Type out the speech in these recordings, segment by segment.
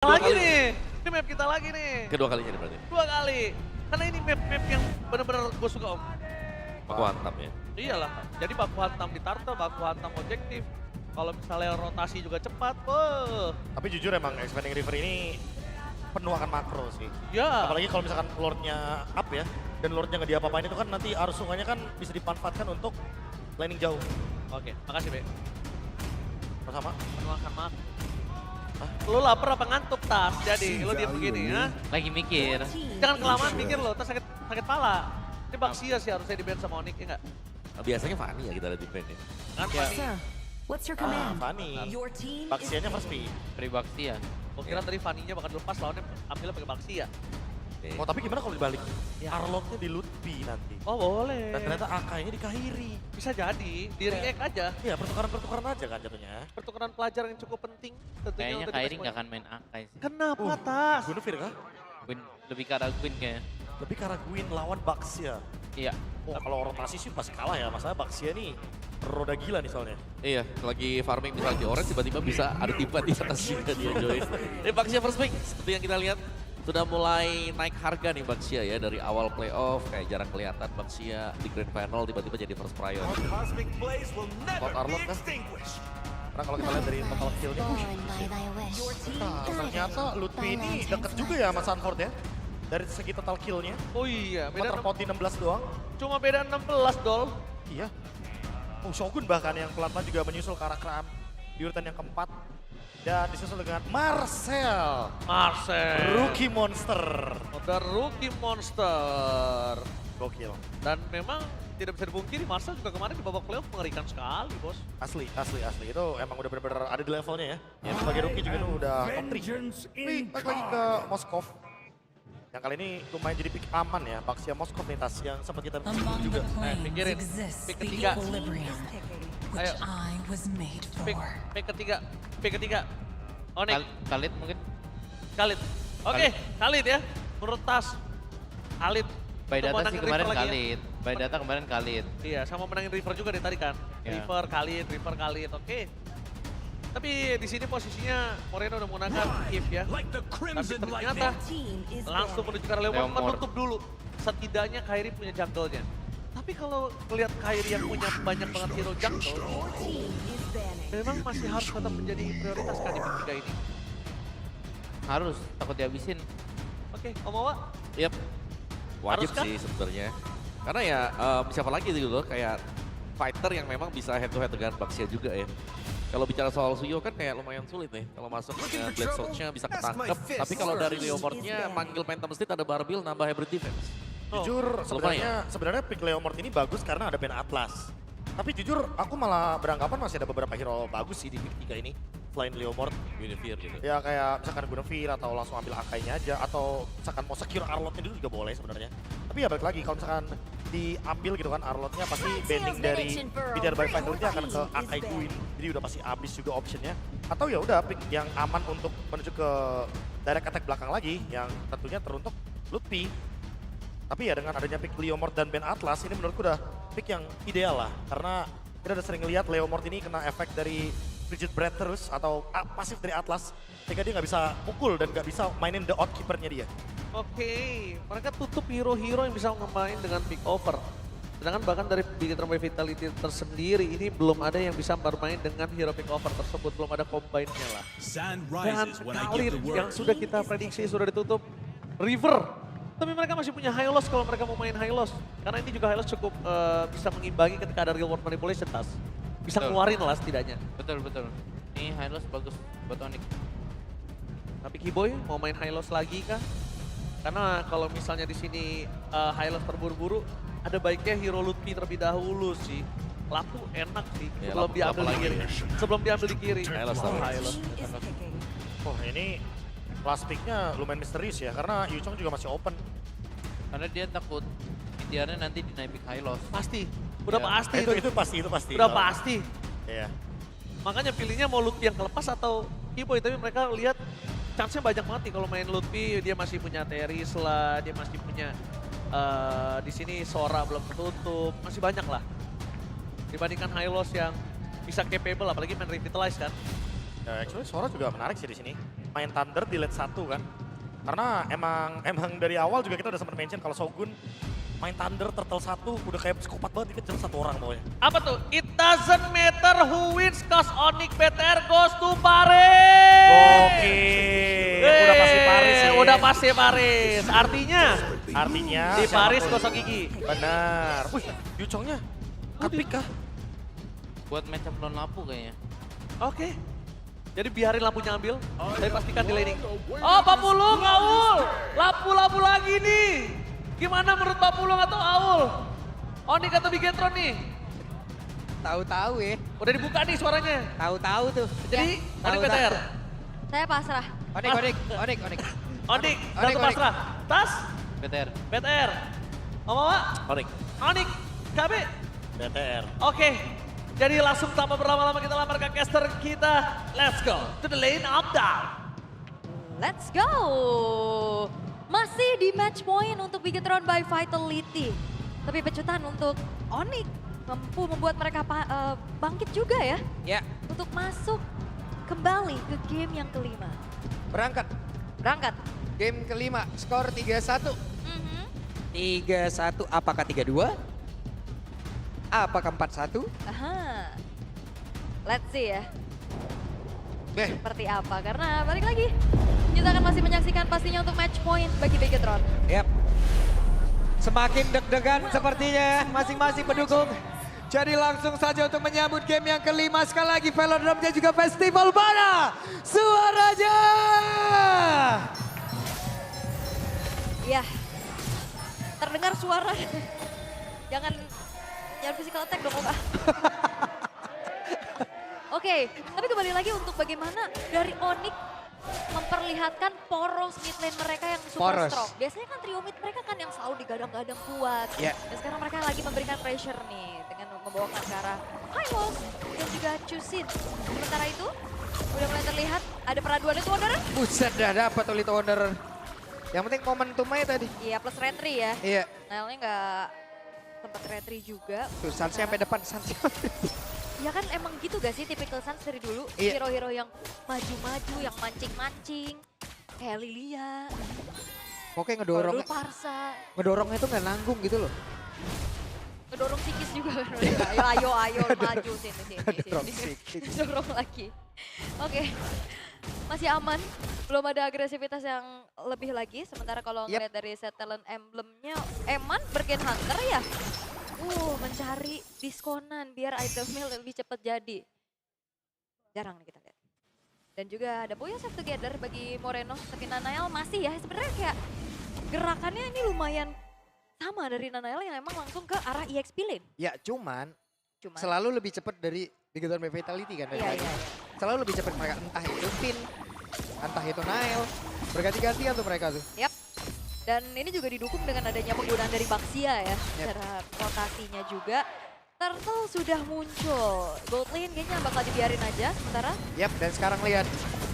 Lagi nih, ini map kita lagi nih. Kedua kalinya nih berarti. 2 kali. Karena ini map-map yang bener-bener gue suka om. Baku hantam ya. Iyalah, jadi baku hantam di turtle, baku hantam objektif. Kalau misalnya rotasi juga cepat, wah. Tapi jujur emang Expanding River ini penuh akan makro sih. Ya. Apalagi kalau misalkan lordnya up ya, dan lordnya nggak diapa-apain itu kan nanti arus sungainya kan bisa dimanfaatkan untuk laning jauh. Oke, makasih Be. Sama. Penuakan maaf. Lu lapar apa ngantuk tas? Jadi lu diem begini ya. Lagi mikir. Jangan kelamaan mikir lo, tas sakit pala. Ini Baxia sih harusnya di band sama Onyx ya enggak? Nah, biasanya Fanny ya kita lihat di band ya. Kan Ya. Fanny. Sir, what's your Ah, command? Fanny. Your team Baksianya is first pick. Pribakti ya. Gua kira tadi Fanny-nya bakal dilepas lawannya ambilnya pakai Baxia. Oke. Oh tapi gimana kalau dibalik? Ya. Arlotnya di Lutfi nanti. Oh boleh. Dan ternyata AK-nya di Kahiri. Bisa jadi, di react aja. Iya pertukaran-pertukaran aja kan jatuhnya. Pertukaran pelajaran yang cukup penting. Tentunya Kayaknya untuk Kairi kita nggak semua. akan main Akai sih. Kenapa tas? Gunufir kah? Gwyn, lebih ke arah Gwyn kayaknya. Lebih karena Gwyn lawan Baxia. Iya. Oh kalau rotasi sih pasti kalah ya, masalah Baxia nih roda gila nih soalnya. Iya, lagi farming misalnya di orange tiba-tiba bisa ada tiba di atas juga dia Joyce. Ini Baxia first pick, seperti yang kita lihat sudah mulai naik harga nih Baxia ya dari awal playoff kayak jarang kelihatan Baxia di grand final tiba-tiba jadi first prior. Cosmic blaze will never Spot Arlot be kah? extinguished. Karena kalau kita lihat dari total kill-nya, born by thy wish. nah, Guided ternyata Lutfi by ini lanterns deket juga ya sama Sanford ya. Dari segi total kill-nya, Oh iya, cuma beda terpoti 16 doang. cuma beda 16 dol. Iya. Oh Shogun bahkan yang pelan-pelan juga menyusul ke arah Kram di urutan yang keempat. Dan disusul dengan Marcel, Marcel. rookie monster. Udah rookie monster. Gokil. Dan memang tidak bisa dipungkiri Marcel juga kemarin di babak playoff mengerikan sekali bos. Asli. Itu emang udah bener-bener ada di levelnya ya. Ya sebagai rookie juga tuh udah top 3. Vengeance Wih, in balik lagi ke Moskov. Yang kali ini lumayan jadi pick aman ya, Baxia Moskov nih Tas yang sempat kita Among juga. the planes pikirin. exists Pick the ketiga. equilibrium, which Ayo. I was made Pick, for. pick ketiga. Onyx, Khalid mungkin. Khalid. Oke, Khalid ya. Menurut tas. Khalid. By Untuk data sih menangin kemarin River lagi ya. Khalid. By data kemarin Khalid. Iya, sama menangin River juga dari tadi kan. Ya. River Khalid, oke. Tapi di sini posisinya Moreno udah menggunakan If ya. like the Tapi crimson ternyata lightning. Team is langsung banned. menuju ke arah Leomord Leomord. menutup dulu. Setidaknya Kairi punya jungle-nya. Tapi kalau melihat Kairi yang punya banyak banget hero jungle, Your team is banished. memang masih harus tetap menjadi prioritas kan di pick 3 ini. Harus, takut dihabisin. Oke, Omawa, Yap, wajib Haruskah? sih sebenarnya. Karena ya siapa lagi gitu loh kayak fighter yang memang bisa head to head dengan Baxia juga ya. Kalau bicara soal Suyo kan kayak lumayan sulit nih. Kalau masuk dengan Black Sword-nya bisa ketangkep. Tapi kalau dari Leomord-nya manggil Phantom State ada Barbil nambah hybrid defense. Jujur sebenarnya pick Leomord ini bagus karena ada band Atlas. Tapi jujur aku malah beranggapan masih ada beberapa hero bagus sih di pick 3 ini. Selain Leomord, Unifear gitu. ya kayak misalkan Gunufir atau langsung ambil AK-nya aja. Atau misalkan mau secure Arlotnya dulu juga boleh sebenarnya. Tapi ya balik lagi kalau misalkan diambil gitu kan Arlotnya pasti banding dari Biдар by Fighter akan ke AK Queen. Jadi udah pasti habis juga optionnya. Atau ya udah pick yang aman untuk menuju ke direct attack belakang lagi yang tentunya teruntuk Lutfi. Tapi ya dengan adanya pick Leomord dan band Atlas ini menurutku udah pick yang ideal lah. Karena kita udah sering lihat Leomord ini kena efek dari Frigid Breath terus atau pasif dari Atlas. Sehingga dia nggak bisa pukul dan nggak bisa mainin the outkeeper-nya dia. oke. Mereka tutup hero-hero yang bisa ngemain dengan pick over. Sedangkan bahkan dari Bigetron by Vitality tersendiri ini belum ada yang bisa bermain dengan hero pick over tersebut. Belum ada combine-nya lah. Sun Dan rises when I Khalid give the yang word. sudah kita prediksi sudah ditutup. River. Tapi mereka masih punya high loss kalau mereka mau main high loss. Karena ini juga high loss cukup bisa mengimbangi ketika ada real world manipulation tas. Bisa Betul. ngeluarin lah setidaknya. Betul. Ini Hylos bagus buat Onyx. Tapi Kiboy mau main high loss lagi kah? Karena kalau misalnya di sini high loss terburu-buru, ada baiknya hero Lutfi terlebih dahulu sih. Lapu enak sih Ya, sebelum Lapu diambil di lagi. kiri. Sebelum diambil di kiri. High loss tahu. High loss. Team is picking. Oh ini last pick-nya lumayan misterius ya karena Yuchong juga masih open. Karena dia takut Indiana nanti dinaik pick Hylos. Pasti. Udah Ya. pasti Itu pasti. Udah pasti. Iya. Makanya pilihnya mau Lutfi yang kelepas atau Kiboy. Tapi mereka lihat chance-nya banyak banget nih kalau main Lutfi. Dia masih punya Teris lah, dia masih punya di sini Sora belum tertutup. Masih banyak lah. Dibandingkan Hylos yang bisa capable apalagi main Revitalize kan. Ya, actually Sora juga menarik sih di sini. main Thunder di late 1 kan. Karena emang dari awal juga kita udah sempat mention kalau Shogun main Thunder Turtle 1 udah kayak psikopat banget dikejar satu orang pokoknya. Apa tuh? It doesn't matter who wins cause Onyx BTR goes to Paris. Oke, udah pasti Paris ya. Udah pasti Paris. Artinya Artinya di Paris siapapun. gosok gigi. Benar. Wih, Yuchongnya cut-pick kah? Buat match up lawan Lapu kayaknya. Oke. Jadi biarin lampunya ambil. Saya pastikan di laning. Oh, Papulung, Aul. Lapu-lapu lagi nih. Gimana menurut Papulung atau Aul? Onyx atau Bigetron nih? Tahu-tahu ya. Udah dibuka nih suaranya. Tahu-tahu tuh. Jadi Onyx Tahu-tahu. BTR. Saya pasrah. Onik. Onyx, Onyx, satu Onyx. pasrah. Tas, BTR. BTR. Mama, Onyx. Onyx, KB. BTR. Oke, jadi langsung tanpa berlama-lama kita lamar ke caster kita. Let's go to the lane up down. Let's go. Masih di match point untuk Bigetron by Vitality. Tapi pecutan untuk Onyx mampu membuat mereka bangkit juga ya. Ya, Untuk masuk kembali ke game yang kelima. berangkat. Berangkat. Game kelima, skor 3-1. Mhm. 3-1, apakah 3-2? Apakah 4-1? Aha. Let's see ya. Beh, Seperti apa. Karena balik lagi. Kita akan masih menyaksikan pastinya untuk match point bagi Bigetron. yap. Semakin deg-degan sepertinya masing-masing pendukung. Jadi langsung saja untuk menyambut game yang kelima. Sekali lagi Velodrome-nya juga festival mana suaranya. Ya. Terdengar suara. Jangan physical attack dong, Oka. Oke, tapi kembali lagi untuk bagaimana dari Onyx memperlihatkan poros mid lane mereka yang super Poros. strong. Biasanya kan trio mid mereka kan yang selalu digadang-gadang kuat. Ya. Dan sekarang mereka lagi memberikan pressure nih dengan membawakan ke arah Hylos dan juga Chusin. Sementara itu udah mulai terlihat ada peraduan itu Wanderer. Buset dah dapat Olito Wanderer. Yang penting momentumnya tadi. Iya plus retry ya. Iya. Nailnya nggak sempat retry juga. Tuh Sansnya sampai depan. Sansnya. Ya kan emang gitu gak sih tipikal Suns dari dulu? Iya. Hero-hero yang maju-maju, yang mancing-mancing. Kayak Lilia, Pokoknya Gordul Parsa. ngedorongnya tuh nggak nanggung gitu loh. Ngedorong psikis juga kan mereka. Ayo maju sini. Ngedorong psikis. Dorong lagi. Oke. Masih aman, belum ada agresivitas yang lebih lagi. Sementara kalau Yep. ngeliat dari set talent emblemnya, Eman Bergen Hunter ya. Mencari diskonan biar itemnya lebih cepat jadi. Jarang nih kita lihat. Dan juga ada Boya Save Together bagi Moreno. Tapi Nanael masih ya, sebenarnya kayak gerakannya ini lumayan sama dari Nanael yang emang langsung ke arah EXP lane. Ya cuman Cuma selalu lebih cepat dari Bigetron by Vitality kan. dari iya, tadi. iya. Selalu lebih cepat mereka, entah itu Pin, entah itu Nail. Berganti-gantian tuh mereka tuh. Yap. Dan ini juga didukung dengan adanya penggunaan dari Baxia ya. Yep. Secara rotasinya juga. Turtle sudah muncul. Gold lane kayaknya bakal dibiarin aja sementara. Yap, dan sekarang lihat.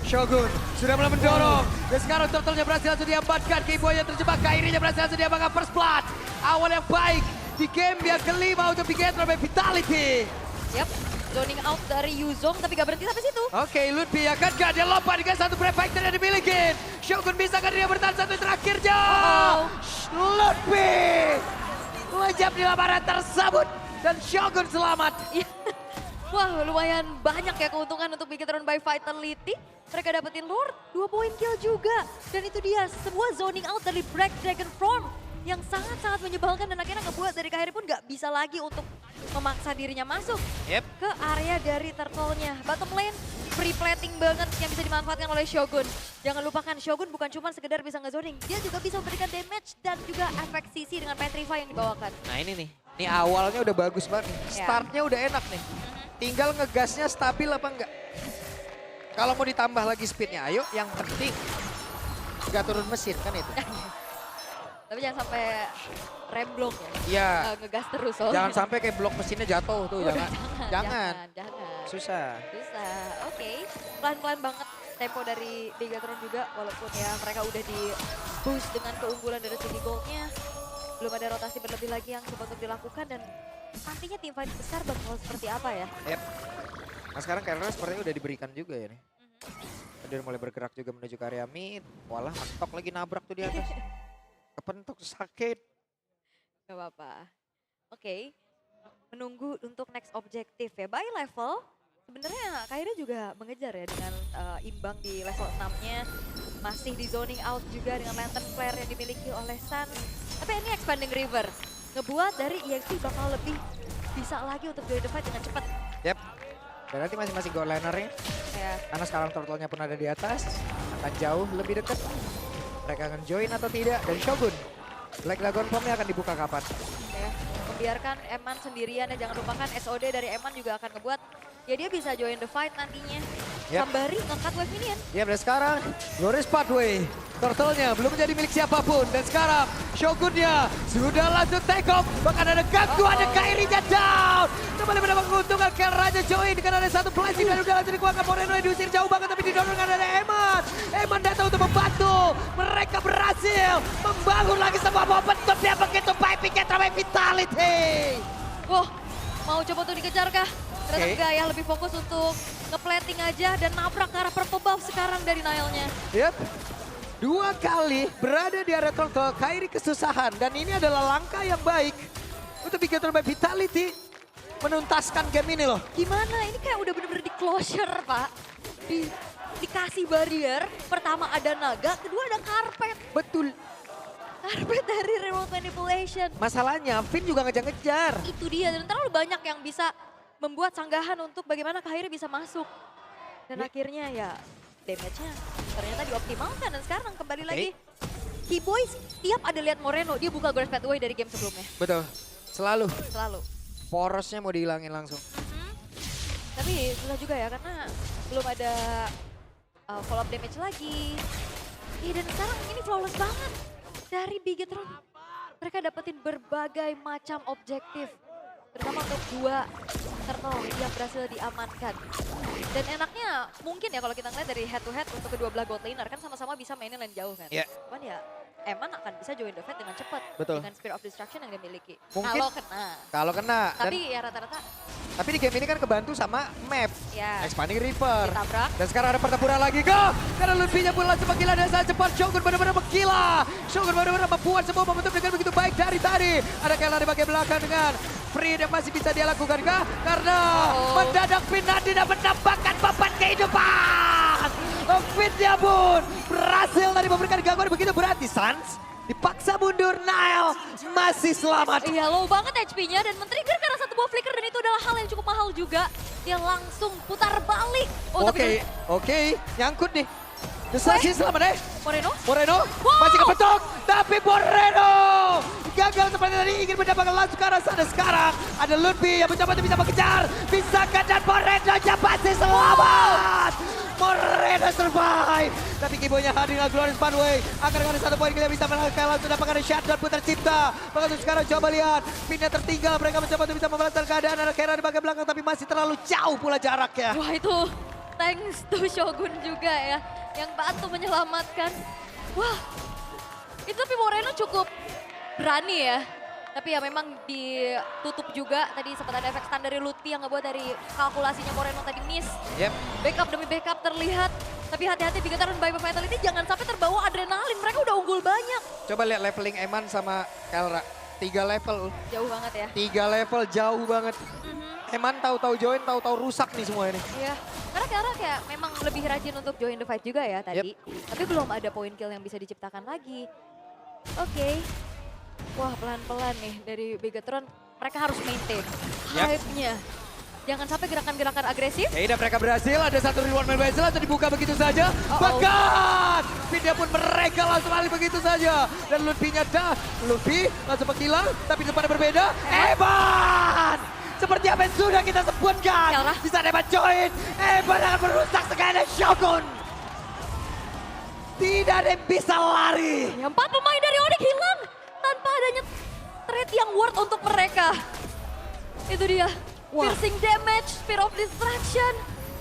Shogun sudah mulai mendorong. Dan sekarang Turtle-nya berhasil langsung diamankan. Keyboy yang terjebak. Kairinya berhasil langsung diamankan. First blood. Awal yang baik di game yang kelima untuk Bigetron by Vitality. Yap. Zoning out dari Yuzong tapi gak berhenti sampai situ. Oke, Lutfi akan gak dia lompat dengan satu Brave Fighter yang dimiliki. Shogun bisa kan dia bertahan satu terakhirnya. Lutfi lejap di lamaran tersebut. Dan Shogun selamat. Iya. Wah lumayan banyak ya keuntungan untuk Bigetron by Vitality. Mereka dapetin Lord, 2 poin kill juga. Dan itu dia sebuah zoning out dari Black Dragon Form. Yang sangat-sangat menyebalkan dan akhirnya ngebuat dari Kairi pun gak bisa lagi untuk memaksa dirinya masuk ke area dari turtle-nya. Bottom lane free plating banget yang bisa dimanfaatkan oleh Shogun. Jangan lupakan Shogun bukan cuma sekedar bisa ngezoning, dia juga bisa memberikan damage dan juga efek CC dengan Petrify yang dibawakan. Nah ini nih, ini awalnya udah bagus banget nih. Ya. Startnya udah enak nih. Tinggal ngegasnya stabil apa enggak. Kalau mau ditambah lagi speednya, ayo yang penting nggak turun mesin kan itu. Tapi jangan sampai remblok ya. Iya, Ngegas terus soalnya. jangan sampai kayak blok mesinnya jatuh tuh, Udah, jangan. Jangan. Jangan. Susah. Bisa, oke. Pelan-pelan banget tempo dari Bigetron juga. Walaupun ya mereka udah di boost dengan keunggulan dari segi goldnya. Belum ada rotasi berlebih lagi yang coba untuk dilakukan. Dan nantinya tim fight besar bakal seperti apa ya. Yep. Nah sekarang karena sepertinya udah diberikan juga ya nih. Dia mulai bergerak juga menuju ke area mid. Walah, mentok lagi nabrak tuh di atas. Kepentok sakit. Gak apa-apa. Oke, menunggu untuk next objektif ya. By level, sebenarnya Kairi juga mengejar ya dengan imbang di level 6-nya. Masih di zoning out juga dengan lantern flare yang dimiliki oleh Sun. Tapi ini expanding river. Ngebuat dari EXP bakal lebih bisa lagi untuk join the fight dengan cepat. Yep. Dan nanti masing-masing goal laner-nya. Ya, Karena sekarang turtle-nya pun ada di atas. Akan jauh lebih dekat. Mereka akan join atau tidak. Dan Shogun. Black Dragon Form-nya akan dibuka kapan? ya. Membiarkan Eman sendirian dan jangan lupakan SOD dari Eman juga akan ngebuat ya dia bisa join the fight nantinya. Yep. Sambari nge-cut wave minion. Ya, dan sekarang Glorious Pathway. Turtle-nya belum menjadi milik siapapun. Dan sekarang Shogun-nya sudah langsung take off. Bahkan ada gangguan, ada Kairi-nya down. Kembali mendapat keuntungan, Kel Raja join dengan ada satu blessing dan udah langsung dikeluarkan. Moreno yang diusir jauh banget tapi didorong dengan ada Eman. Eman datang untuk membantu. Mereka berhasil membangun lagi sebuah momentum yang begitu baik. Pigetron by Vitality. Wah, mau coba untuk dikejar kah? Ternyata Oke. enggak ya, lebih fokus untuk nge-plating aja dan nabrak ke arah purple buff sekarang dari Nile-nya. Yep. 2 kali berada di area turtle, Kairi kesusahan. Dan ini adalah langkah yang baik untuk Pigetron by Vitality menuntaskan game ini loh. Gimana? Ini kayak udah bener-bener di closure, Pak. Dikasih barrier, pertama ada naga, kedua ada karpet. Betul. Karpet dari remote manipulation. Masalahnya Finn juga ngejar-ngejar. Itu dia, dan terlalu banyak yang bisa membuat sanggahan untuk bagaimana Kairi bisa masuk. Dan akhirnya ya damage-nya ternyata dioptimalkan dan sekarang kembali lagi. Keyboy tiap ada lihat Moreno, dia buka Grand Pathway dari game sebelumnya. Betul. Selalu. Selalu. Porosnya mau dihilangin langsung. Tapi susah juga ya karena belum ada follow up damage lagi. Dan sekarang ini flawless banget dari Bigetron. Mereka dapetin berbagai macam objektif. Terutama untuk 2 turtle yang berhasil diamankan. Dan enaknya mungkin ya kalau kita ngeliat dari head to head untuk kedua belah gold laner kan sama-sama bisa mainin lane jauh kan. Iya. Cuman ya Eman akan bisa join the fight dengan cepat. Betul. Dengan Spear of Destruction yang dimiliki. Mungkin- Kalau kena. Kalau kena. Tapi ya rata-rata Tapi di game ini kan kebantu sama map. ya Expanding River. ditabrak. Dan sekarang ada pertempuran lagi. Go! Karena Luffy-nya pun langsung menggila dan sangat cepat. Shogun benar-benar menggila. Shogun benar-benar membuat semua momentum dengan begitu baik dari tadi. Ada Kela di bagian belakang dengan free yang masih bisa dia lakukan kah? Karena mendadak Finn tidak menambahkan beban kehidupan. Finn-nya pun berhasil tadi memberikan gangguan begitu berarti Sans. Dipaksa mundur, Nile masih selamat. Iya, low banget HP-nya dan men-trigger karena satu buah flicker dan itu adalah hal yang cukup mahal juga. Dia langsung putar balik. Oh, tapi Oke, nyangkut nih. Desaksi selamat deh. Moreno? Moreno Wow. masih kepetok, tapi Moreno gagal seperti tadi ingin mendapatkan langsung ke arah sana. Sekarang ada Ludwig yang mencoba untuk bisa mengejar. Bisakah dan Moreno-nya pasti selamat. Moreno survive. Tapi Kiboy-nya hadir dengan Glorious Pathway. Akan dengan 1 poin kita bisa menangkap langsung dapatkan shutdown pun tercipta. Maka untuk sekarang coba lihat. Pinnya tertinggal. Mereka mencoba untuk bisa membalaskan keadaan. Ada Kera di bagian belakang tapi masih terlalu jauh pula jaraknya. Wah, itu thanks to Shogun juga ya. Yang bantu menyelamatkan. Wah, itu tapi Moreno cukup berani ya. Tapi ya memang ditutup juga. Tadi sempat ada efek stun dari Lutfi yang ngebuat dari kalkulasinya Moreno tadi miss. Yep. Backup demi backup terlihat. Tapi hati-hati Bigetron by Vitality jangan sampai terbawa adrenalin. Mereka udah unggul banyak. Coba lihat leveling Eman sama Kelra. 3 level. Jauh banget ya. 3 level jauh banget. Eman tahu-tahu join, tahu-tahu rusak nih semua ini. Iya, karena Kara kayak memang lebih rajin untuk join the fight juga ya tadi. Tapi belum ada point kill yang bisa diciptakan lagi. Oke. Wah, pelan-pelan nih dari Bigetron. Mereka harus maintain hype-nya. Jangan sampai gerakan-gerakan agresif. Ya udah mereka berhasil, ada satu reward main langsung dibuka begitu saja. Bahkan pinnya pun mereka langsung alih begitu saja. Dan Luffy-nya Luffy langsung menghilang, tapi di depannya berbeda. Eman! Seperti apa yang sudah kita sebutkan. Kelra. Bisa Eman join. Eman akan merusak sekali Shogun. Tidak ada yang bisa lari. Ya, 4 pemain dari Onyx hilang tanpa adanya trade yang worth untuk mereka. Itu dia. Piercing damage, Spear of Destruction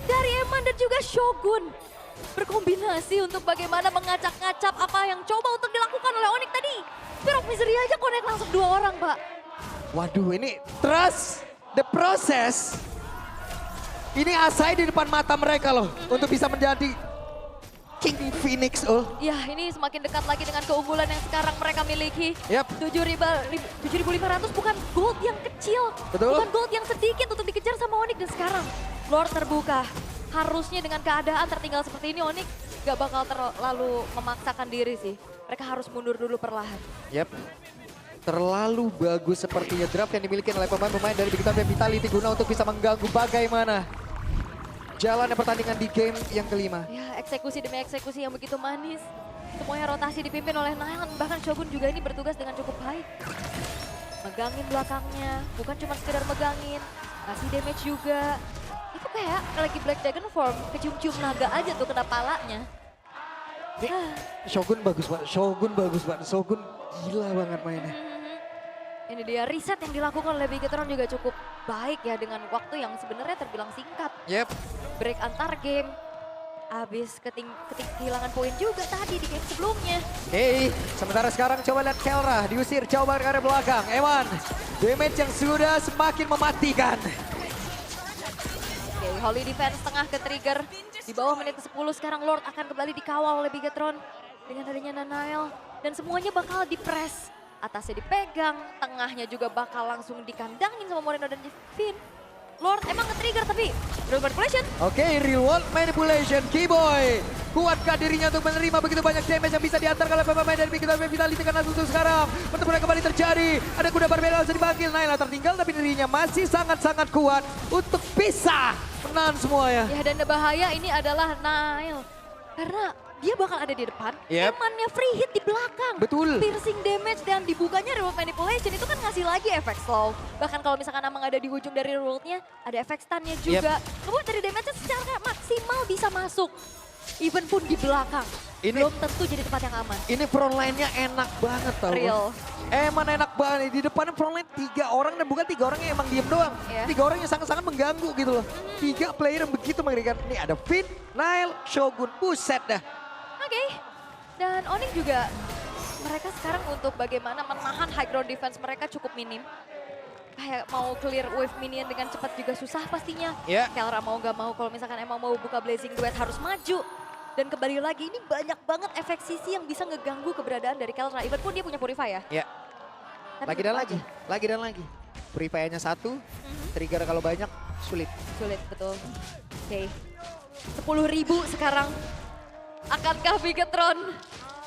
dari Eman dan juga Shogun. Berkombinasi untuk bagaimana mengacak-ngacap apa yang coba untuk dilakukan oleh Onyx tadi. Spear of Misery aja connect langsung 2 orang, Pak. Waduh, ini trust the process. Ini Asai di depan mata mereka loh untuk bisa menjadi King Phoenix, Ya, ini semakin dekat lagi dengan keunggulan yang sekarang mereka miliki. Yap. 7.500 bukan gold yang kecil. Betul. Bukan gold yang sedikit untuk dikejar sama Onyx. Dan sekarang Lord terbuka. Harusnya dengan keadaan tertinggal seperti ini Onyx gak bakal terlalu memaksakan diri sih. Mereka harus mundur dulu perlahan. Yap. Terlalu bagus sepertinya draft yang dimiliki oleh pemain-pemain dari Big Time Vitality guna untuk bisa mengganggu bagaimana jalannya pertandingan di game yang kelima. Ya, eksekusi demi eksekusi yang begitu manis. Semuanya rotasi dipimpin oleh Niall. Bahkan Shogun juga ini bertugas dengan cukup baik. Megangin belakangnya, bukan cuma sekedar megangin. Kasih damage juga. Itu kayak lagi Black Dragon form, kecium-cium naga aja tuh kena palanya. Shogun bagus banget, Shogun gila banget mainnya. Ini dia riset yang dilakukan oleh Bigetron juga cukup baik ya dengan waktu yang sebenarnya terbilang singkat. Yep. Break antar game. Abis kehilangan poin juga tadi di game sebelumnya. Oke, sementara sekarang coba lihat Kelra diusir jauh banget ke arah belakang. Eman, damage yang sudah semakin mematikan. Oke, Holy Defense tengah ke trigger. Di bawah menit ke-10 sekarang Lord akan kembali dikawal oleh Bigetron. Dengan adanya Nanael. Dan semuanya bakal di-press. Atasnya dipegang, tengahnya juga bakal langsung dikandangin sama Moreno dan Finn. Lord emang nge-trigger tapi real manipulation. Oke, real world manipulation. Keyboy, kuatkah dirinya untuk menerima begitu banyak damage yang bisa diantar oleh pemain dari Big Time Vitality karena untuk sekarang pertempuran kembali terjadi. Ada kuda berbeda langsung dipanggil. Naila tertinggal tapi dirinya masih sangat-sangat kuat untuk bisa menahan semuanya. Ya dan bahaya ini adalah Nail. Karena dia bakal ada di depan, Yep. emannya free hit di belakang. Betul. Piercing damage dan dibukanya real manipulation itu kan ngasih lagi efek slow. Bahkan kalau misalkan Amang ada di ujung dari real-nya, ada efek stunnya juga. Ngebuat dari damage-nya secara maksimal bisa masuk. Even pun di belakang. Ini- Belum tentu jadi tempat yang aman. Ini front line-nya enak banget tau. Real. Eman enak banget. Di depannya front line 3 orang dan bukan 3 orang yang emang diem doang. Iya. 3 orang yang sangat-sangat mengganggu gitu loh. 3 player yang begitu mengerikan. Nih ada Finn, Nile, Shogun. Buset dah. Oke. Dan Onyx juga mereka sekarang untuk bagaimana menahan high ground defense mereka cukup minim. Kayak mau clear wave minion dengan cepat juga susah pastinya. Ya. Kelra mau gak mau kalau misalkan emang mau buka Blazing Duet harus maju. Dan kembali lagi ini banyak banget efek sisi yang bisa ngeganggu keberadaan dari Kelra. Even pun dia punya Purify ya. Ya. Tapi Lagi dan tetap lagi. aja Lagi dan lagi. Purify-nya 1. Trigger kalau banyak sulit. sulit betul. Oke. 10.000 sekarang. Akankah Bigetron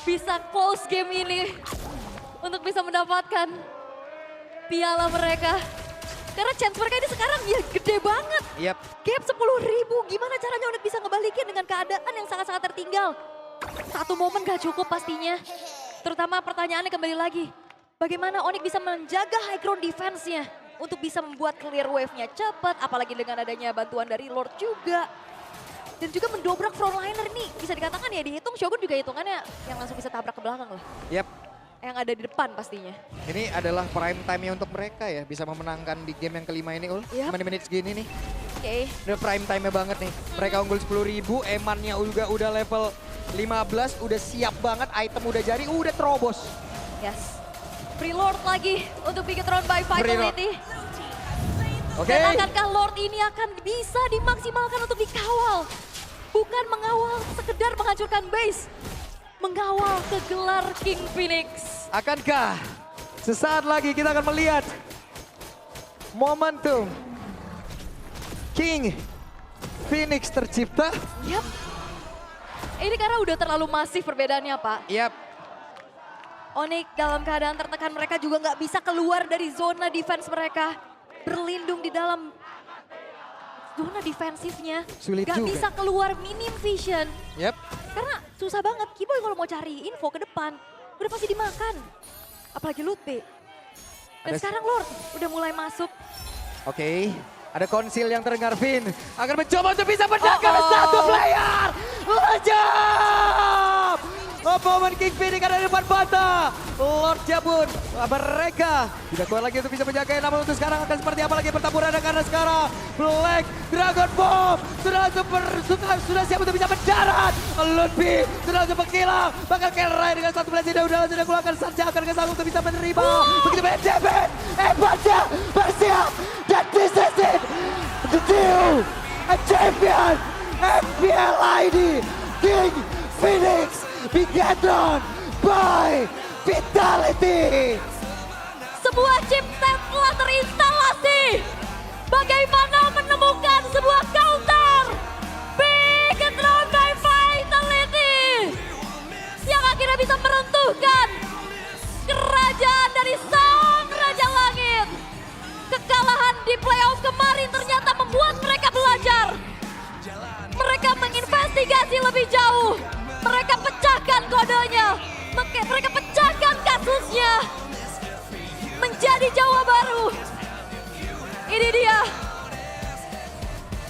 bisa close game ini untuk bisa mendapatkan piala mereka? Karena chance mereka ini sekarang ya gede banget. Yap. Gap 10.000, gimana caranya Onyx bisa ngebalikin dengan keadaan yang sangat-sangat tertinggal? Satu momen gak cukup pastinya. Terutama pertanyaannya kembali lagi. Bagaimana Onyx bisa menjaga high ground defense-nya untuk bisa membuat clear wave-nya cepat, apalagi dengan adanya bantuan dari Lord juga. Dan juga mendobrak frontliner nih, bisa dikatakan ya dihitung Shogun juga hitungannya yang langsung bisa tabrak ke belakang loh. Yap. Yang ada di depan pastinya. Ini adalah prime time-nya untuk mereka ya. Bisa memenangkan di game yang kelima ini, Ul. Yap. 5 menit segini nih. Oke. Udah prime time-nya banget nih. Mereka unggul 10.000, emannya juga udah level 15, udah siap banget, item udah jadi, udah terobos. Yes. Preload lagi untuk Bigetron by Vitality. Oke. Dan akankah Lord ini akan bisa dimaksimalkan untuk dikawal? Bukan mengawal sekedar menghancurkan base. Mengawal ke gelar King Phoenix. Akankah sesaat lagi kita akan melihat momentum King Phoenix tercipta? Yap. Ini karena udah terlalu masif perbedaannya Pak. Yap. Onyx dalam keadaan tertekan, mereka juga nggak bisa keluar dari zona defense mereka. Berlindung di dalam zona defensifnya. Sulit Nggak juga. bisa keluar, minim vision. Yap. Karena susah banget, Keyboy kalau mau cari info ke depan, udah pasti dimakan. Apalagi loot B. Dan Ada- sekarang Lord udah mulai masuk. Oke. Ada konsil yang terdengar, Vin akan mencoba untuk bisa menjaga satu player. Lejam! Opponent King Phoenix ada di depan bata. Lord Jabun, mereka tidak kuat lagi untuk bisa menjaga. Namun untuk sekarang akan seperti apa lagi pertempuran karena sekarang Black Dragon Bomb sudah siap untuk bisa mendarat. Ludwig sudah langsung menghilang. Bahkan Kelrai dengan satu belas sudah langsung keluarkan saja akan kesal untuk bisa menerima. Begitu banyak damage. Baca bersiap. Dan this is it. The deal. A champion. FPL ID. King Phoenix Bigetron by Vitality. Sebuah chipset telah terinstalasi. Bagaimana menemukan sebuah counter Bigetron by Vitality yang akhirnya bisa meruntuhkan kerajaan dari Sang Raja Langit. Kekalahan di playoff kemarin ternyata membuat mereka belajar. Mereka menginvestigasi lebih jauh. Mereka pecahkan kodenya. Mereka pecahkan kasusnya. Menjadi Jawa baru. Ini dia.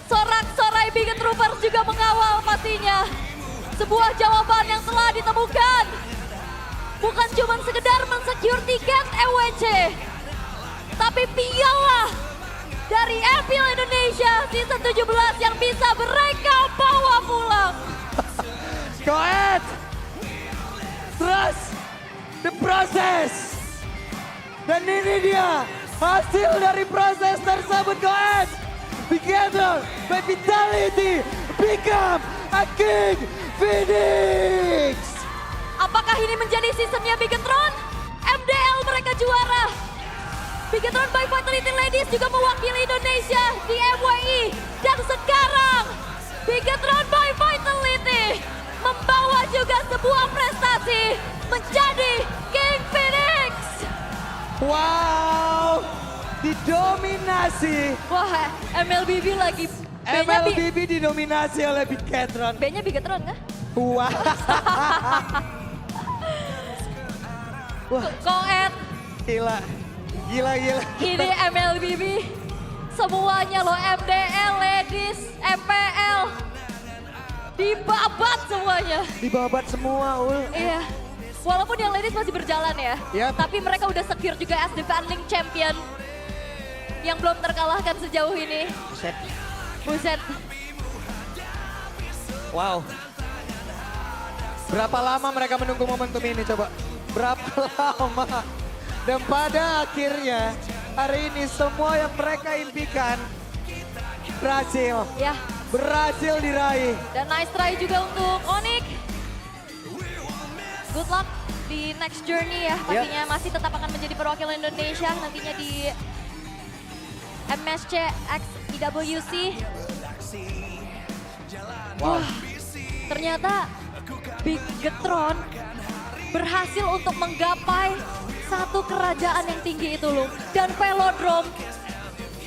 Sorak-sorai Biget Troopers juga mengawal pastinya. Sebuah jawaban yang telah ditemukan. Bukan cuma sekedar mensecure tiket EWC. Tapi piala dari FPL Indonesia Season 17 yang bisa mereka bawa pulang. Go ahead. Trust the process. Dan ini dia hasil dari proses tersebut. Go ahead. Bigetron by Vitality become a King Phoenix. Apakah ini menjadi seasonnya Bigetron? MDL mereka juara. Bigetron by Vitality Ladies juga mewakili Indonesia di MWI. Dan sekarang Bigetron by Vitality membawa juga sebuah prestasi menjadi King Phoenix. Wow, didominasi. Wah, MLBB lagi. MLBB didominasi oleh Bigetron. B-nya Bigetron kah? Wah. Wah, Koet, gila. Gila. ini MLBB. Semuanya loh, MDL, Ladies, MPL. Dibabat semuanya. Dibabat semua, Ul. Iya. Walaupun yang Ladies masih berjalan ya. Yap. Tapi mereka udah secure juga as defending champion. Yang belum terkalahkan sejauh ini. Buset. Wow. Berapa lama mereka menunggu momentum ini coba? Berapa lama? Dan pada akhirnya hari ini semua yang mereka impikan berhasil. Ya. Berhasil diraih. Dan nice try juga untuk Onyx. Good luck di next journey ya. Pastinya masih tetap akan menjadi perwakilan Indonesia nantinya di MSC X IWC. Wow. Ternyata Bigetron berhasil untuk menggapai satu kerajaan yang tinggi itu loh. Dan Velodrome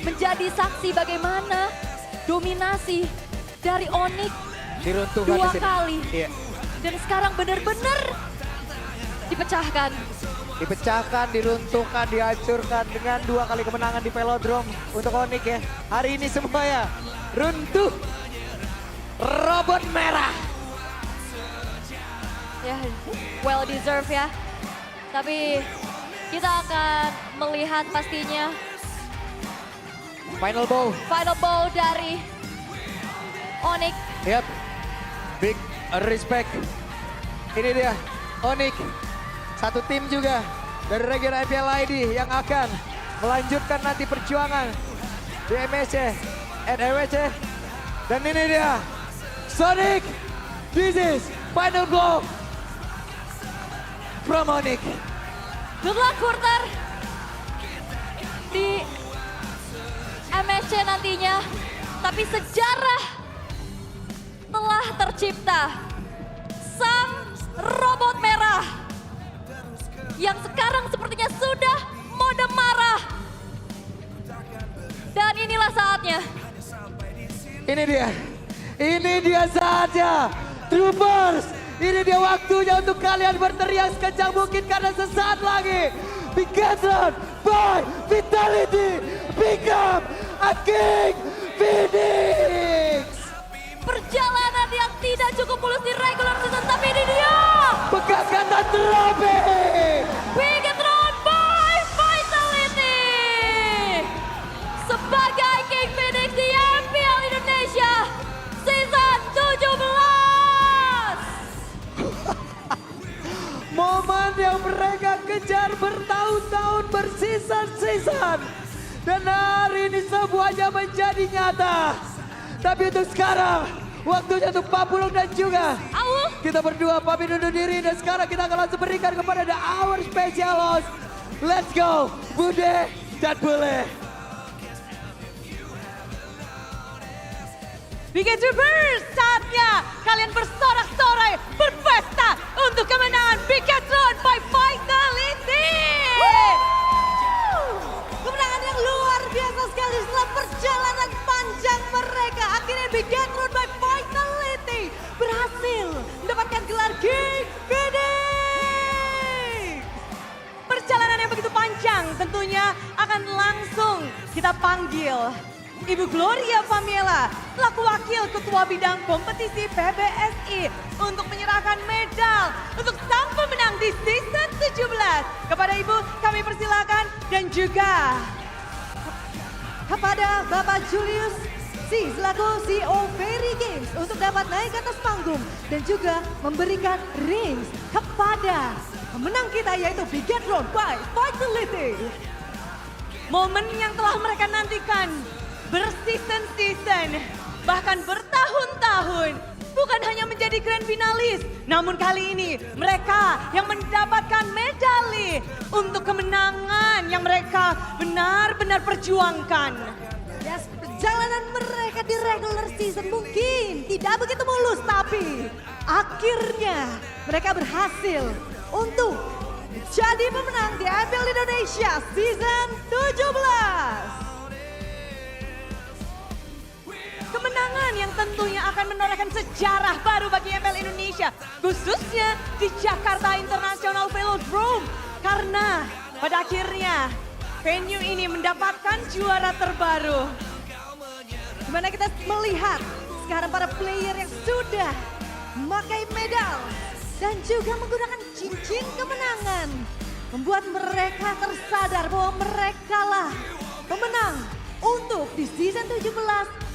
menjadi saksi bagaimana dominasi dari Onyx Diruntuhkan 2 di sini. kali. Iya. Dan sekarang benar-benar dipecahkan. Dipecahkan, diruntuhkan, dihancurkan dengan 2 kali kemenangan di Velodrome untuk Onyx ya. Hari ini semua ya runtuh. Robot merah. Ya, well deserved ya. Tapi kita akan melihat pastinya Final bow. final bow dari Onyx. Yap. Big respect. Ini dia Onyx. Satu tim juga dari region IPL ID yang akan melanjutkan nanti perjuangan di MSC and EWC. Dan ini dia Sonic. This is final blow from Onyx. Good luck Porter di MSC nantinya. Tapi sejarah telah tercipta. Sang robot merah yang sekarang sepertinya sudah mode marah. Dan inilah saatnya. Ini dia saatnya. Troopers, ini dia waktunya untuk kalian berteriak sekencang mungkin karena sesaat lagi Bigetron by Vitality become a King Phoenix. Perjalanan yang tidak cukup mulus di regular season, tapi ini dia Pegangkan trofi. Bigetron by Vitality sebagai King Phoenix di MPL Indonesia Season 17. Momen yang mereka kejar bertahun-tahun, berseason-season. Dan hari ini semuanya menjadi nyata. Tapi untuk sekarang, waktunya untuk Papulung dan juga Aul Kita berdua pamit undur diri dan sekarang kita akan langsung berikan kepada The Hour Special Host. Let's go, Bude dan Bule. Bigetroners, saatnya kalian bersorak-sorai, berpesta untuk kemenangan Bigetron by Vitality. Kemenangan yang luar biasa sekali setelah perjalanan panjang mereka. Akhirnya Bigetron by Vitality berhasil mendapatkan gelar King Phoenix. Perjalanan yang begitu panjang tentunya akan langsung kita panggil Ibu Gloria Pamela, selaku wakil ketua bidang kompetisi PBSI untuk menyerahkan medal untuk sang pemenang di season 17. Kepada Ibu kami persilakan dan juga kepada Bapak Julius C selaku CEO Fairy Games untuk dapat naik ke atas panggung dan juga memberikan rings kepada pemenang kita yaitu Bigetron by Vitality. Momen yang telah mereka nantikan berseason-season, bahkan bertahun-tahun, bukan hanya menjadi grand finalis, namun kali ini mereka yang mendapatkan medali untuk kemenangan yang mereka benar-benar perjuangkan. Yes, perjalanan mereka di regular season mungkin tidak begitu mulus, tapi akhirnya mereka berhasil untuk jadi pemenang di MPL Indonesia season 17. Kemenangan yang tentunya akan menorehkan sejarah baru bagi MPL Indonesia, khususnya di Jakarta International Velodrome. Karena pada akhirnya venue ini mendapatkan juara terbaru. Dimana kita melihat sekarang para player yang sudah memakai medal dan juga menggunakan cincin kemenangan. Membuat mereka tersadar bahwa mereka lah pemenang untuk di season 17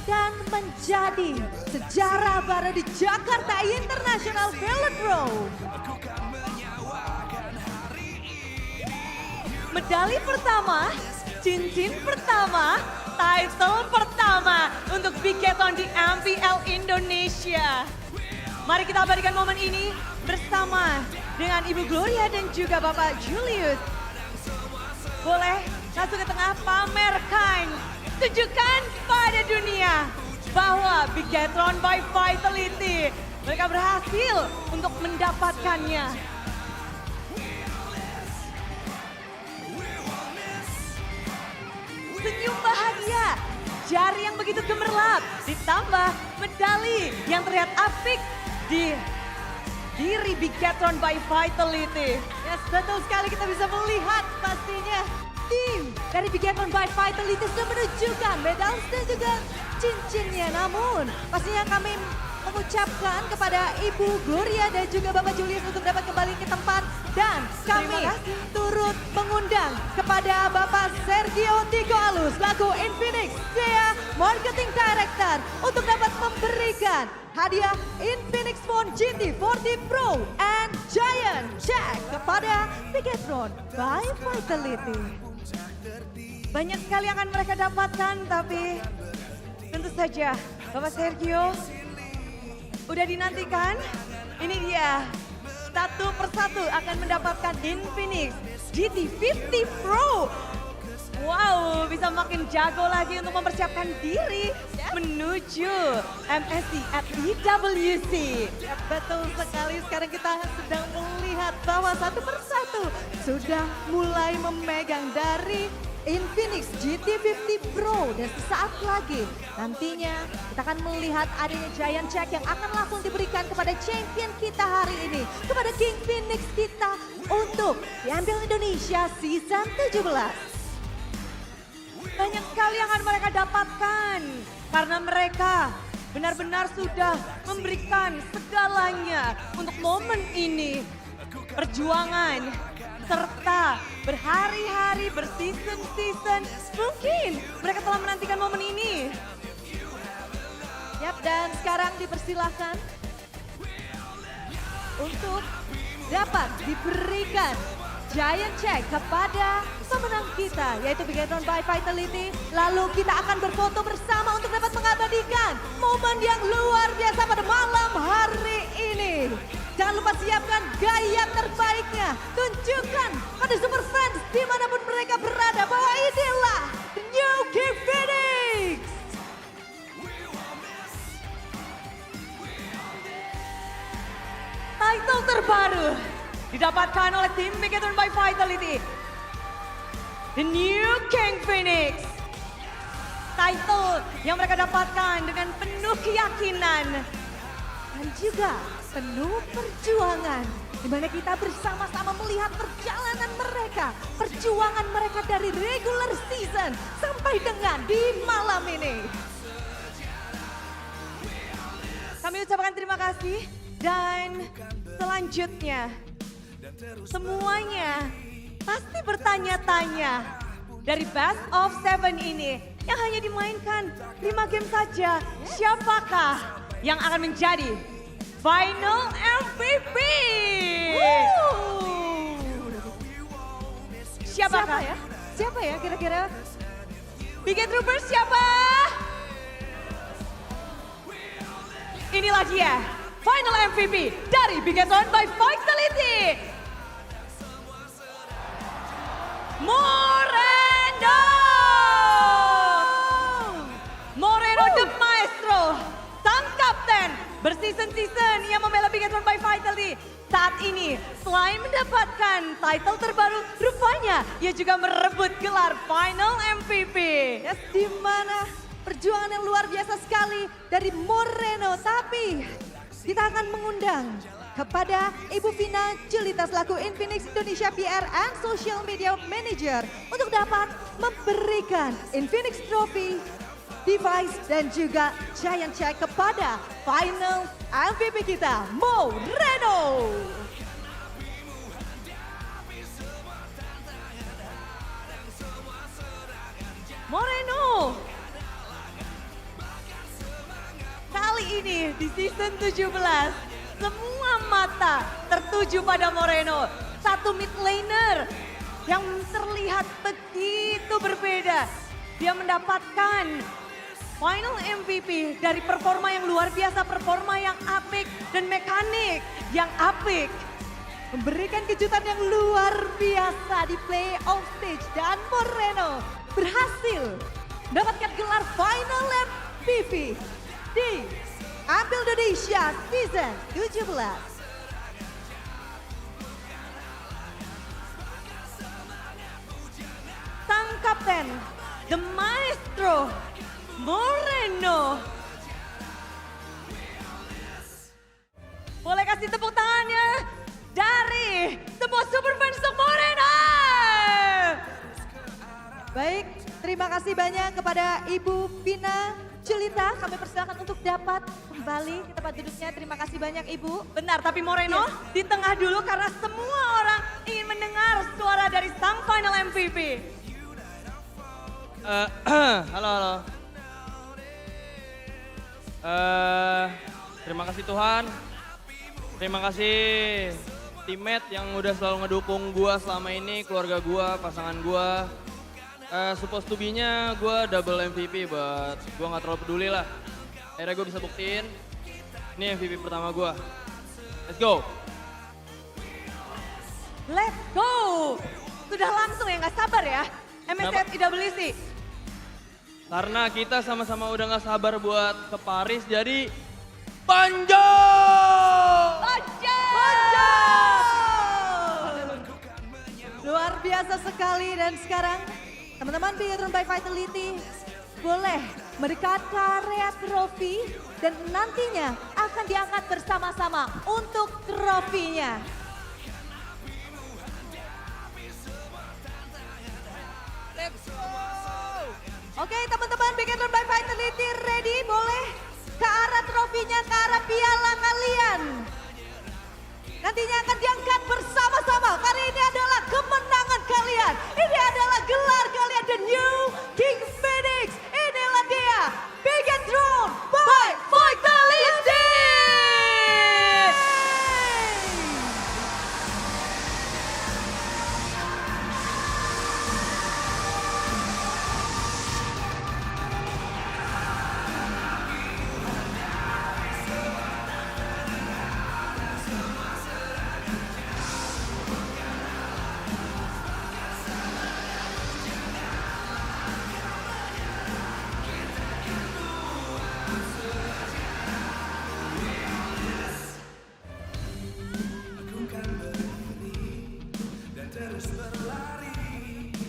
dan menjadi sejarah baru di Jakarta International Velodrome. Medali pertama, cincin pertama, title pertama untuk Bigetron di MPL Indonesia. Mari kita abadikan momen ini bersama dengan Ibu Gloria dan juga Bapak Julius. Boleh langsung ke tengah, pamerkan, tunjukkan pada dunia bahwa Bigetron by Vitality mereka berhasil untuk mendapatkannya. Senyum bahagia, jari yang begitu gemerlap, ditambah medali yang terlihat apik di diri Bigetron by Vitality. Yes, betul sekali, kita bisa melihat pastinya tim dari Bigetron by Vitality sudah menunjukkan medal dan juga cincinnya. Namun pastinya kami mengucapkan kepada Ibu Gloria dan juga Bapak Julius untuk dapat kembali ke tempat. Dan kami turut mengundang kepada Bapak Sergio Tigo Alus selaku Infinix Sea Marketing Director untuk dapat memberikan hadiah Infinix Phone GT40 Pro and Giant Check kepada Bigetron by Vitality. Banyak sekali yang akan mereka dapatkan, tapi tentu saja Bapak Sergio udah dinantikan. Ini dia, satu persatu akan mendapatkan Infinix GT50 Pro. Wow, bisa makin jago lagi untuk mempersiapkan diri menuju MSC at EWC. Ya, betul sekali, sekarang kita sedang melihat bahwa satu persatu sudah mulai memegang dari Infinix GT50 Pro. Dan sesaat lagi nantinya kita akan melihat adanya Giant Check yang akan langsung diberikan kepada champion kita hari ini, kepada King Phoenix kita untuk diambil Indonesia season 17. Banyak sekali yang akan mereka dapatkan karena mereka benar-benar sudah memberikan segalanya untuk momen ini. Perjuangan serta berhari-hari, berseason-season, mungkin mereka telah menantikan momen ini. Yap, dan sekarang dipersilahkan untuk dapat diberikan Giant Check kepada pemenang kita, yaitu Bigetron by Vitality. Lalu kita akan berfoto bersama untuk dapat mengabadikan momen yang luar biasa pada malam hari ini. ini. Jangan lupa siapkan gaya terbaiknya. Tunjukkan pada Super Friends dimanapun mereka berada bahwa inilah The New King Phoenix. Title terbaru didapatkan oleh tim Bigetron by Vitality. The New King Phoenix. Title yang mereka dapatkan dengan penuh keyakinan dan juga penuh perjuangan. Di mana kita bersama-sama melihat perjalanan mereka, perjuangan mereka dari regular season sampai dengan di malam ini. Kami ucapkan terima kasih dan selanjutnya semuanya pasti bertanya-tanya dari Best of 7 ini yang hanya dimainkan 5 game saja. Siapakah yang akan menjadi Final MVP? Siapakah ya? Siapa ya kira-kira? Biget Troopers siapa? Inilah dia, Final MVP dari Bigetron by Vitality. Moreno! Moreno the Maestro, sang kapten berseason-season yang membela Bigetron by Vitality. Saat ini selain mendapatkan title terbaru, rupanya ia juga merebut gelar Final MVP. Yes, di mana perjuangan yang luar biasa sekali dari Moreno. Tapi kita akan mengundang kepada Ibu Vina Julita selaku Infinix Indonesia PR and Social Media Manager untuk dapat memberikan Infinix Trophy, device dan juga giant check kepada final MVP kita, Moreno. Moreno. Kali ini di season 17, semua mata tertuju pada Moreno. Satu mid laner yang terlihat begitu berbeda. Dia mendapatkan final MVP dari performa yang luar biasa, performa yang apik dan mekanik yang apik. Memberikan kejutan yang luar biasa di playoff stage dan Moreno berhasil mendapatkan gelar final MVP di Ambil Indonesia Season 17. Sang kapten, The Maestro, Moreno. Boleh kasih tepuk tangannya dari semua super fans untuk Moreno. Baik, terima kasih banyak kepada Ibu Vina Julita. Kami persilakan untuk dapat kembali ke tempat duduknya. Terima kasih banyak Ibu. Benar, tapi Moreno di tengah dulu karena semua orang ingin mendengar suara dari sang final MVP. Halo. Terima kasih Tuhan. Terima kasih teammate yang udah selalu ngedukung gua selama ini, keluarga gua, pasangan gua. Supposed to be-nya gue double MVP, but gue gak terlalu peduli lah. Akhirnya gue bisa buktiin, ini MVP pertama gue. Let's go! Let's go! Sudah langsung ya, gak sabar ya. MSF IWC. Karena kita sama-sama udah gak sabar buat ke Paris, jadi Banjo! Luar biasa sekali dan sekarang teman-teman Bigetron by Vitality boleh mendekatkan area trofi dan nantinya akan diangkat bersama-sama untuk trofinya. Oke teman-teman Bigetron by Vitality ready, boleh ke arah trofinya, ke arah piala kalian. Nantinya akan diangkat bersama-sama karena ini adalah kemenangan kalian. Ini adalah gelar kalian, The New King Phoenix. Inilah dia, Bigetron by Vitality.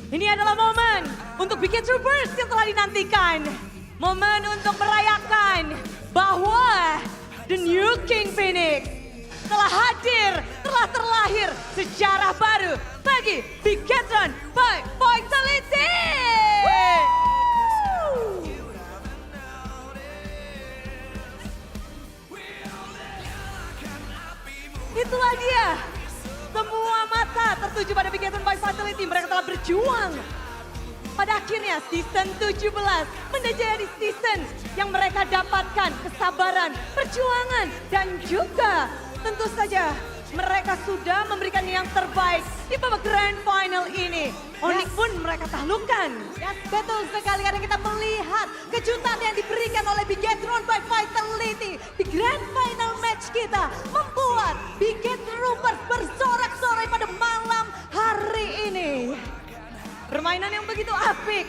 Ini adalah momen untuk Big Troopers yang telah dinantikan. Momen untuk merayakan bahwa The New King Phoenix telah hadir, telah terlahir sejarah baru bagi Bigetron by Vitality. Itulah dia. Semua mata tertuju pada Bigetron by Vitality. Mereka telah berjuang. Pada akhirnya season 17 menjadi season yang mereka dapatkan kesabaran, perjuangan, dan juga tentu saja mereka sudah memberikan yang terbaik di babak grand final ini. Onyx pun mereka taklukkan. Ya, betul sekali karena kita melihat kejutan yang diberikan oleh Bigetron by Vitality di grand final match kita membuat Bigetroopers bersorak-sorai pada malam hari ini. Permainan yang begitu apik.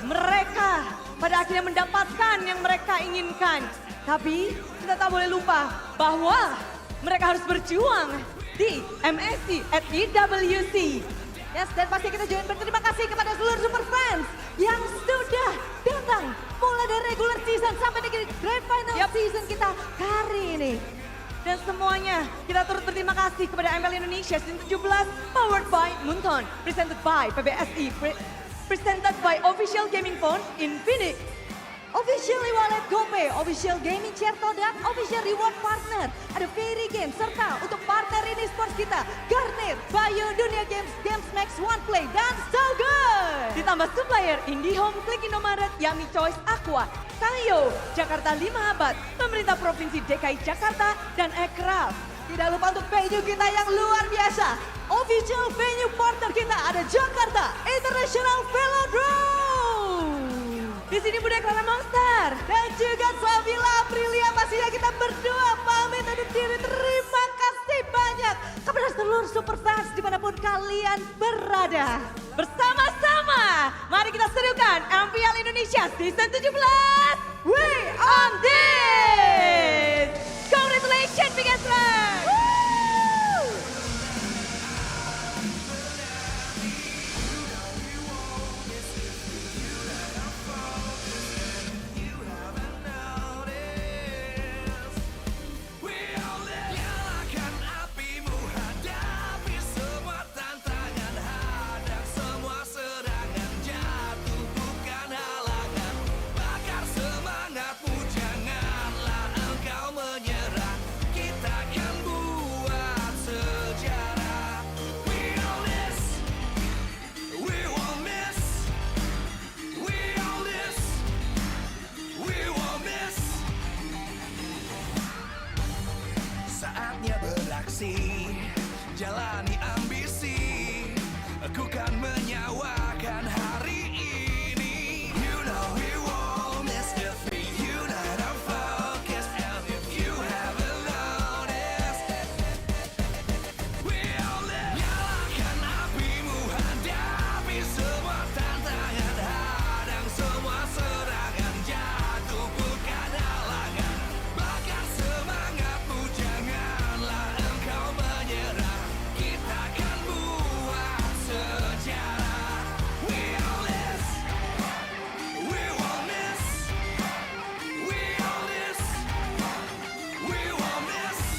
Mereka pada akhirnya mendapatkan yang mereka inginkan. Tapi kita tak boleh lupa bahwa mereka harus berjuang di MSC at EWC. Yes, dan pasti kita juga berterima kasih kepada seluruh super fans yang sudah datang mulai dari regular season sampai di grand final season kita hari ini. Dan semuanya kita turut berterima kasih kepada ML Indonesia season 17 powered by Munton, presented by PBSI, presented by Official Gaming Phone Infinix. Official Wallet GoPay, Official Gaming Certo, dan Official Reward Partner. Ada Fairy Games, serta untuk partner ini sports kita, Garnet, Bayo, Dunia Games, Games Max, OnePlay, dan So Good. Ditambah supplier IndiHome, Klik Indomaret, Yummy Choice, Aqua, Kayo, Jakarta 5 Abad, Pemerintah Provinsi DKI Jakarta, dan Ekral. Tidak lupa untuk venue kita yang luar biasa. Official venue partner kita ada Jakarta International Velodrome. Di sini Bunda Clara Monster. Dan juga Savila Aprilia, pastinya kita berdua pamit undur diri. Terima kasih banyak kepada seluruh super fans dimanapun kalian berada. Bersama-sama, mari kita serukan MPL Indonesia Season 17. We on this! Congratulations, Bigetron! Saatnya beraksi, jalani ambisi, aku kan menyawakan hari ini. You know we won't miss if we unite our focus, and if you haven't noticed, we all live. Nyalakan apimu, hadapi semua tantangan, hadang semua serangan, jatuh bukan halangan, bakar semangatmu, janganlah engkau menyerah, kita akan buat sejarah. We all this, we won't miss, we all this, we won't miss, we all this.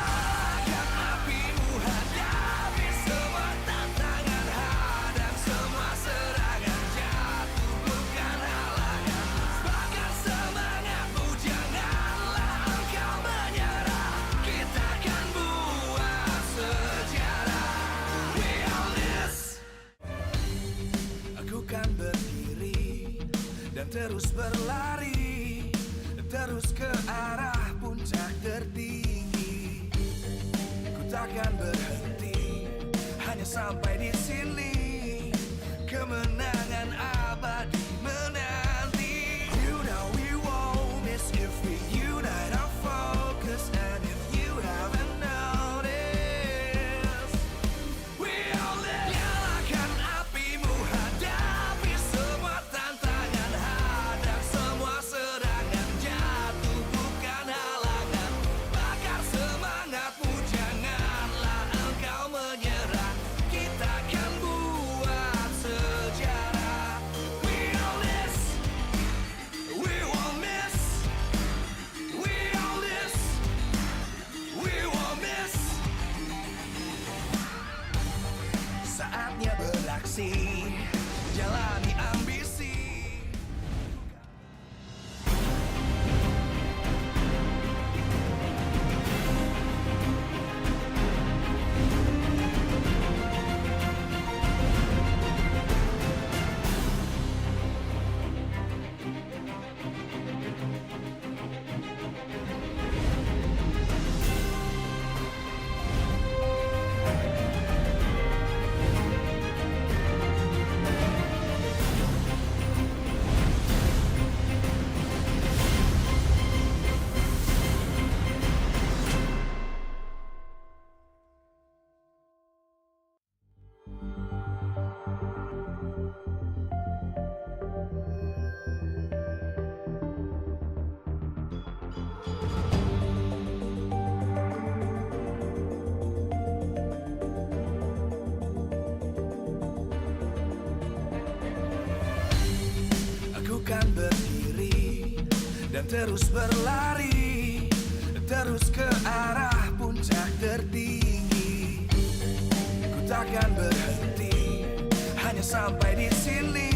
Nyalakan apimu, hadapi semua tantangan, hadang semua serangan, jatuh bukan halangan, bakar semangatmu, janganlah engkau menyerah, kita akan buat sejarah. We all this. Aku kan berdiri dan terus berlari, terus ke arah puncak tertinggi. Ku takkan berhenti, hanya sampai di sini. Kemenangan abadi menanti. You know we won't miss if we unite our focus, and if you haven't noticed, we all live. Nyalakan apimu, hadapi semua tantangan, hadang semua dan terus berlari, terus ke arah puncak tertinggi. Ku takkan berhenti, hanya sampai di sini.